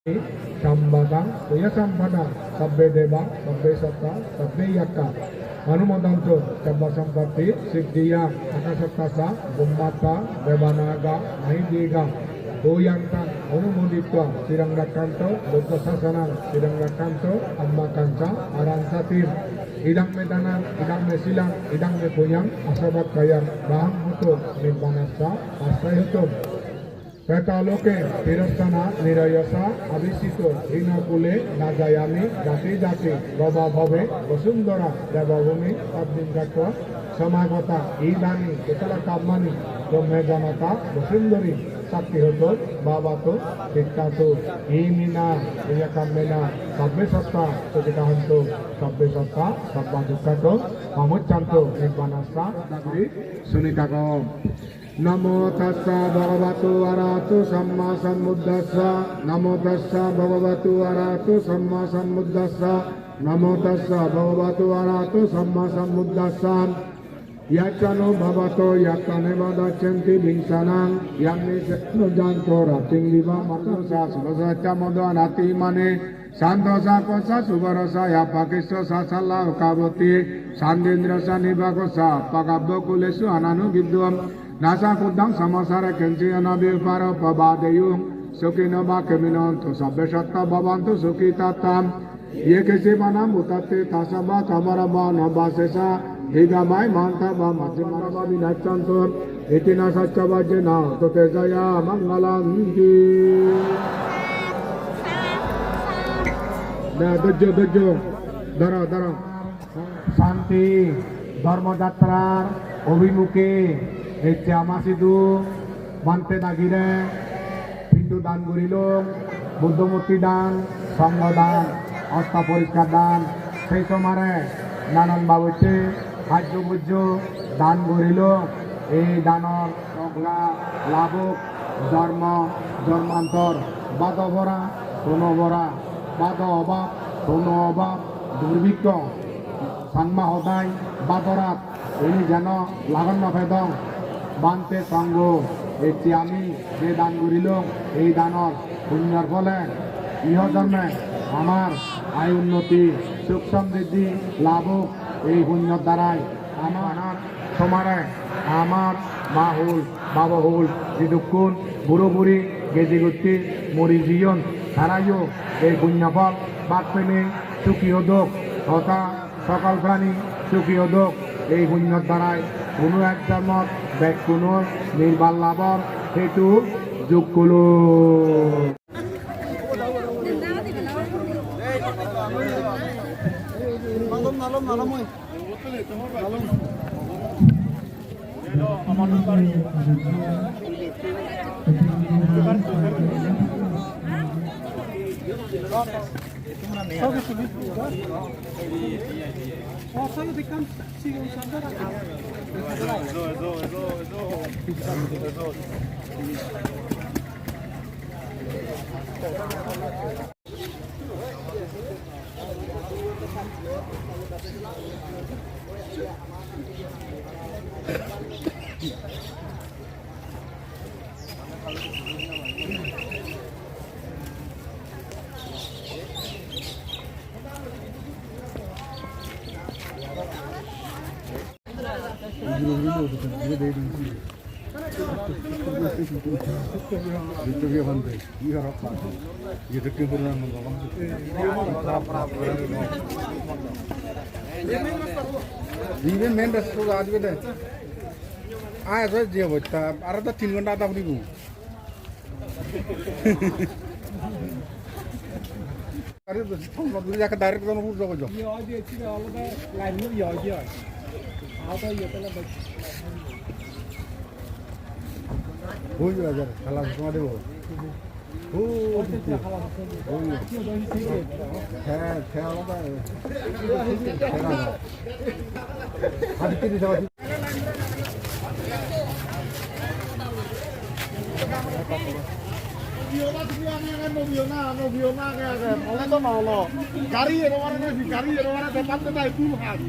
Sambadang, Tuya Sampadang, Sabbe Deva, Sabbe Satta, Sabbe Yakka, Hanumadanto, Sabba Sampati, Siddhiya, Akasatasa, Bummata, Devanaga, Mahidiga, Tuyangtan, Anumuditwa, Sirangrakanto, Buddha Sasanang, Sirangrakanto, Amma Kansa, Aransatir, Idang Medanan, Idang Mesilang, Idang Mepuyang, Asabat Kayang, Bahang Hutum, Nibbanasa, Asai Hutum, Petaloke, Tirastana, Nirayasa, Abhisito, Hinakule, Najayami, Jati Jati, Baba Bhave, Vasundara, Devavumi, Abdin Gatwa, Samagata, Idani, Ketala Kamani, Brahmejanata, Vasundari, Sakti Hoto, Babato, Tiktato, Imina, Iyakamena, Sabbe Satta, Sotikahanto, Sabbe Satta, Sabba Dukkato, Mamuchanto, Nibbanasa, Dagri, Sunikako. Namo tassa bhagavato arahato samma sambuddhassa. Namo tassa bhagavato arahato samma sambuddhassa. Namo tassa bhagavato arahato samma sambuddhassa. Yacchano bhavato yattane vadachanti vinsanang yamni setno janto rating viva matasa subhasacha modhanati mane santosa kosa subarasa yapakisya sasalla ukavati sandindrasa nivakosa pagabdo kulesu ananu gidduam Nasa kudang samasara kenci anabi para pabadeyum sukino ba keminonto sabbe shatta bhavantu sukitatam ye kesi banam utate tasaba tamaraba nabasesa higamai manta ba majmaraba vinachanto itina sacchavajena totezaya mangalangi na dojo dara Santi Dharma Jatra Obhimuke Ece amasidu Bante Nagire Hindu Dan Gurilung Buddhamurti Dan Sangha Dan Asta Poriskar Dan সেই সময়ে নানান বাবুতে হাজ্য বুজ্য দান করিল এই দানৰ সংজ্ঞা লাভক ধৰ্ম ধৰ্মান্তৰ বাদ ভৰা পুন ভৰা বাদ অভাৱ পুন অভাৱ দুৰ্ভিক্ষ সাংমা সদায় বাদরাত এই যেন লাগন নফেদং বান্তে সঙ্গ এটি আমি যে দান করিল এই দানৰ পুণ্যৰ ফলে ইহ জন্মে আমার আয় উন্নতি সুখ সমৃদ্ধি লাভ এই পুণ্যর দ্বারাই আমার সমারে আমার মা হল বাবা হল যদুক্ষণ বুড়ো বুড়ি গেজি গুটি মরি জীবন তারাইও এই পুণ্যফল বাদ পেলে সুখী হোক তথা সকল প্রাণী সুখী হোক এই পুণ্যর দ্বারাই কোনো এক জন্মত ব্যাগ কোনো নির্বাল লাভর হেতু যোগ করল মেন রাস্তা আজকে দে আয় যে যে বইতা আর তো 3 ঘন্টা আদা দিব আরে ফোন করে যাকে ডাইরেক্ট কোন পুরো যাও ইয়ে আজ এসে আলাদা লাইন নিয়ে ইয়ে আদা ইয়ে তাহলে হই যাবে খালা সময় দেব ও হ্যাঁ হ্যাঁ আলাদা হ্যাঁ আজ কি দিছ Nobiona kayak oleh to nolo. Kari ero warna kari ero warna tempat ta itu hat.